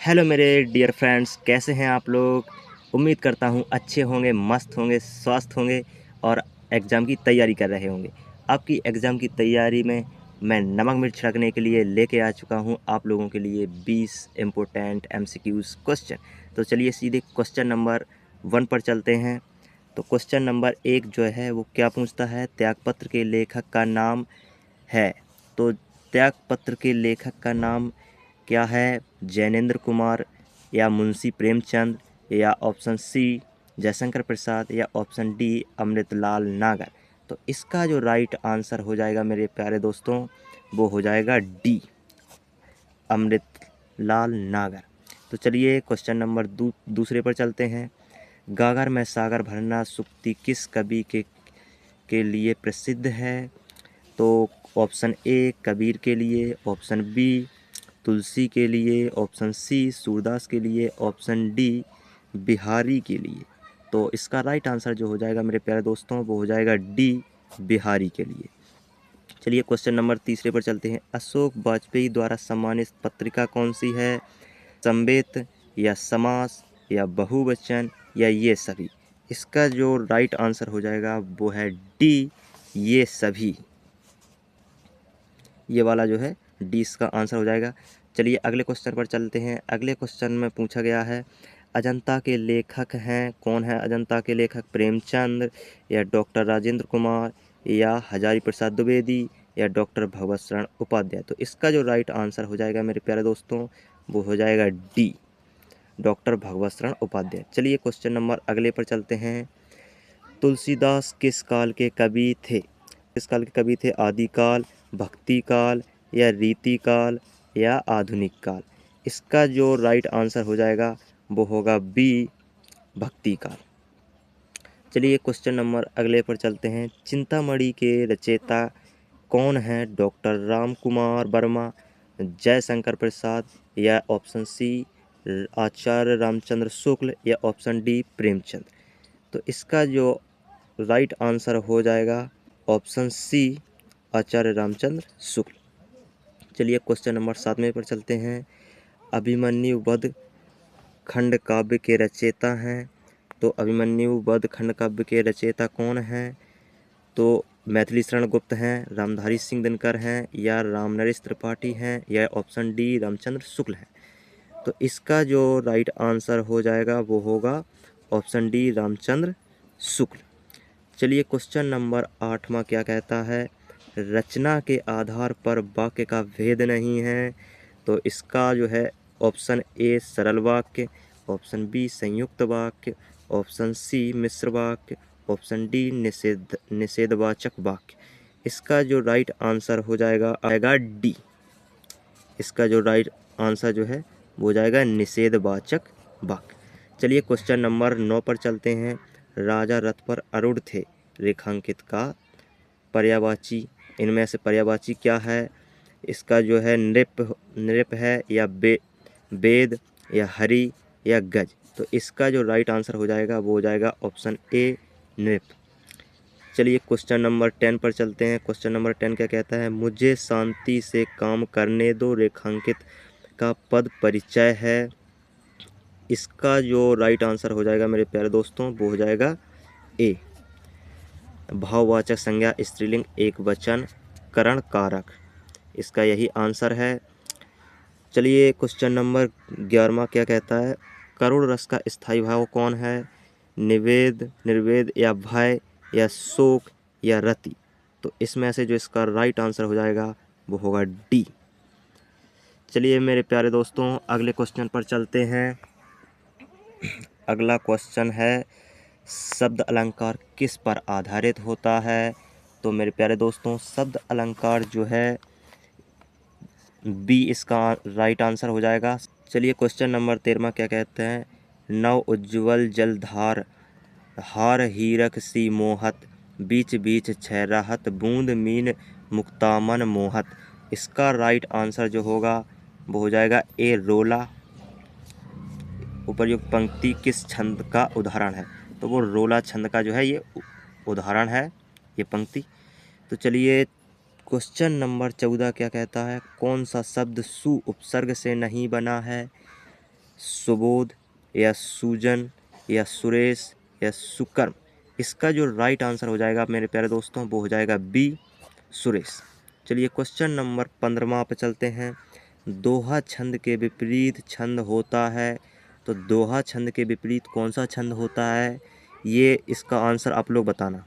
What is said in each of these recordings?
Hello मेरे dear friends, कैसे हैं आप लोग। उम्मीद करता हूँ अच्छे होंगे, मस्त होंगे, स्वस्थ होंगे और एग्ज़ाम की तैयारी कर रहे होंगे। आपकी एग्ज़ाम की तैयारी में मैं नमक मिर्च छिड़कने के लिए लेके आ चुका हूँ आप लोगों के लिए 20 इम्पोर्टेंट एमसीक्यूज़ क्वेश्चन। तो चलिए सीधे क्वेश्चन नंबर 1 पर चलते हैं। तो क्वेश्चन नंबर 1 जो है वो क्या पूछता है, त्यागपत्र के लेखक का नाम है। तो त्यागपत्र के लेखक का नाम क्या है, जैनेंद्र कुमार या मुंशी प्रेमचंद या ऑप्शन सी जयशंकर प्रसाद या ऑप्शन डी अमृतलाल नागर। तो इसका जो राइट आंसर हो जाएगा मेरे प्यारे दोस्तों, वो हो जाएगा डी अमृतलाल नागर। तो चलिए क्वेश्चन नंबर दूसरे पर चलते हैं। गागर में सागर भरना सूक्ति किस कवि के लिए प्रसिद्ध है। तो ऑप्शन ए कबीर के लिए, ऑप्शन बी तुलसी के लिए, ऑप्शन सी सूरदास के लिए, ऑप्शन डी बिहारी के लिए। तो इसका राइट आंसर जो हो जाएगा मेरे प्यारे दोस्तों, वो हो जाएगा डी बिहारी के लिए। चलिए क्वेश्चन नंबर तीसरे पर चलते हैं। अशोक वाजपेयी द्वारा सम्मानित पत्रिका कौन सी है, संवेद या समास या बहुवचन या ये सभी। इसका जो राइट आंसर हो जाएगा वो है डी ये सभी। ये वाला जो है डी इसका आंसर हो जाएगा। चलिए अगले क्वेश्चन पर चलते हैं। अगले क्वेश्चन में पूछा गया है अजंता के लेखक हैं, कौन है अजंता के लेखक, प्रेमचंद या डॉक्टर राजेंद्र कुमार या हजारी प्रसाद द्विवेदी या डॉक्टर भगवत शरण उपाध्याय। तो इसका जो राइट आंसर हो जाएगा मेरे प्यारे दोस्तों, वो हो जाएगा डी डॉक्टर भगवत शरण उपाध्याय। चलिए क्वेश्चन नंबर अगले पर चलते हैं। तुलसीदास किस काल के कवि थे। किस काल के कवि थे, आदिकाल, भक्ति काल या रीति काल या आधुनिक काल। इसका जो राइट आंसर हो जाएगा वो होगा बी भक्ति काल। चलिए क्वेश्चन नंबर अगले पर चलते हैं। चिंतामणि के रचयिता कौन है, डॉक्टर राम कुमार वर्मा, जयशंकर प्रसाद या ऑप्शन सी आचार्य रामचंद्र शुक्ल या ऑप्शन डी प्रेमचंद। तो इसका जो राइट आंसर हो जाएगा ऑप्शन सी आचार्य रामचंद्र शुक्ल। चलिए क्वेश्चन नंबर 7 पर चलते हैं। अभिमन्यु वध खंड काव्य के रचयिता हैं। तो अभिमन्यु वध खंड काव्य के रचयिता कौन हैं। तो मैथिली शरण गुप्त हैं, रामधारी सिंह दिनकर हैं या रामनरेश त्रिपाठी हैं या ऑप्शन डी रामचंद्र शुक्ल हैं। तो इसका जो राइट आंसर हो जाएगा वो होगा ऑप्शन डी रामचंद्र शुक्ल। चलिए क्वेश्चन नंबर 8वां क्या कहता है, रचना के आधार पर वाक्य का भेद नहीं है। तो इसका जो है ऑप्शन ए सरल वाक्य, ऑप्शन बी संयुक्त वाक्य, ऑप्शन सी मिश्र वाक्य, ऑप्शन डी निषेधवाचक वाक्य। इसका जो राइट आंसर हो जाएगा आएगा डी। इसका जो राइट आंसर जो है वो हो जाएगा निषेधवाचक वाक्य। चलिए क्वेश्चन नंबर 9 पर चलते हैं। राजा रथ पर आरूढ़ थे रेखांकित का पर्यायवाची इनमें से पर्यायवाची क्या है। इसका जो है नृप है या वेद या हरि या गज। तो इसका जो राइट आंसर हो जाएगा वो हो जाएगा ऑप्शन ए नृप। चलिए क्वेश्चन नंबर 10 पर चलते हैं। क्वेश्चन नंबर 10 क्या कहता है, मुझे शांति से काम करने दो रेखांकित का पद परिचय है। इसका जो राइट आंसर हो जाएगा मेरे प्यारे दोस्तों वो हो जाएगा ए भाववाचक संज्ञा स्त्रीलिंग एक वचन करण कारक। इसका यही आंसर है। चलिए क्वेश्चन नंबर 11वां क्या कहता है, करुण रस का स्थायी भाव कौन है, निर्वेद या भय या शोक या रति। तो इसमें से जो इसका राइट आंसर हो जाएगा वो होगा डी। चलिए मेरे प्यारे दोस्तों अगले क्वेश्चन पर चलते हैं। अगला क्वेश्चन है शब्द अलंकार किस पर आधारित होता है। तो मेरे प्यारे दोस्तों शब्द अलंकार जो है बी इसका राइट आंसर हो जाएगा। चलिए क्वेश्चन नंबर 13वां क्या कहते हैं, नव उज्ज्वल जलधार हार हीरक सी मोहत बीच बीच छह राहत बूंद मीन मुक्तामन मोहत। इसका राइट आंसर जो होगा वो हो जाएगा ए रोला। उपर्युक्त पंक्ति किस छंद का उदाहरण है। तो वो रोला छंद का जो है ये उदाहरण है ये पंक्ति। तो चलिए क्वेश्चन नंबर 14 क्या कहता है, कौन सा शब्द सु उपसर्ग से नहीं बना है। सुबोध या सुजन या सुरेश या सुकर्म। इसका जो राइट आंसर हो जाएगा मेरे प्यारे दोस्तों वो हो जाएगा बी, सुरेश। चलिए क्वेश्चन नंबर 15 पे चलते हैं। दोहा छंद के विपरीत छंद होता है, तो दोहा छंद के विपरीत कौन सा छंद होता है, ये इसका आंसर आप लोग बताना।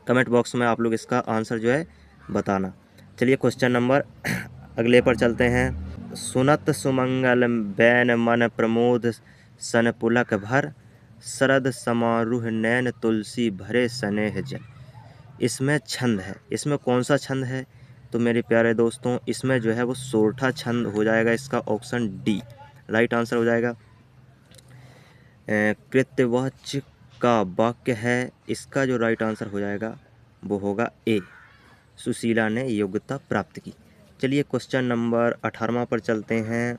कमेंट बॉक्स में आप लोग इसका आंसर जो है बताना। चलिए क्वेश्चन नंबर अगले पर चलते हैं। सुनत सुमंगल बैन मन प्रमोद सन पुलक भर, शरद समारूह नैन तुलसी भरे स्नेह जल। इसमें छंद है, इसमें कौन सा छंद है, तो मेरे प्यारे दोस्तों इसमें जो है वो सोरठा छंद हो जाएगा। इसका ऑप्शन डी राइट आंसर हो जाएगा। कृत्यवाच्य का वाक्य है, इसका जो राइट आंसर हो जाएगा वो होगा ए, सुशीला ने योग्यता प्राप्त की। चलिए क्वेश्चन नंबर 18 पर चलते हैं।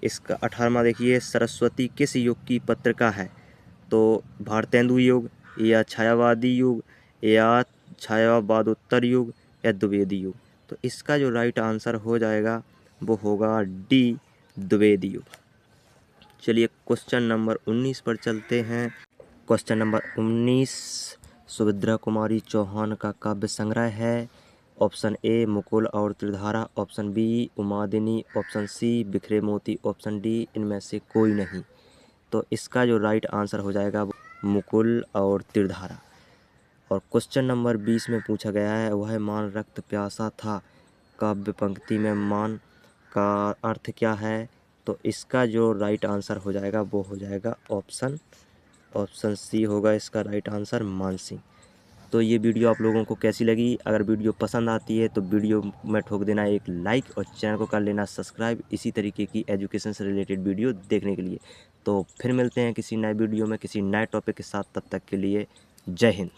इसका 18वां देखिए, सरस्वती किस युग की पत्रिका है, तो भारतेंदु युग या छायावादी युग या छायावादोत्तर युग या द्विवेदी युग। तो इसका जो राइट आंसर हो जाएगा वो होगा डी, द्विवेदी युग। चलिए क्वेश्चन नंबर 19 पर चलते हैं। क्वेश्चन नंबर 19 सुभद्रा कुमारी चौहान का काव्य संग्रह है। ऑप्शन ए मुकुल और Tridhara, option B Unmadini, option C Bikhre Moti, option D इनमें से कोई नहीं। तो इसका जो राइट आंसर हो जाएगा वो मुकुल और त्रिधारा। और क्वेश्चन नंबर 20 में पूछा गया है, वह मान रक्त प्यासा था, काव्य पंक्ति में मान का अर्थ क्या है, तो इसका जो राइट आंसर हो जाएगा वो हो जाएगा ऑप्शन सी होगा इसका राइट आंसर, मानसी। तो ये वीडियो आप लोगों को कैसी लगी? अगर वीडियो पसंद आती है तो वीडियो में ठोक देना एक लाइक और चैनल को कर लेना सब्सक्राइब, इसी तरीके की एजुकेशन से रिलेटेड वीडियो देखने के लिए। तो फिर मिलते हैं किसी नए वीडियो में किसी नए टॉपिक के साथ, तब तक के लिए जय हिंद।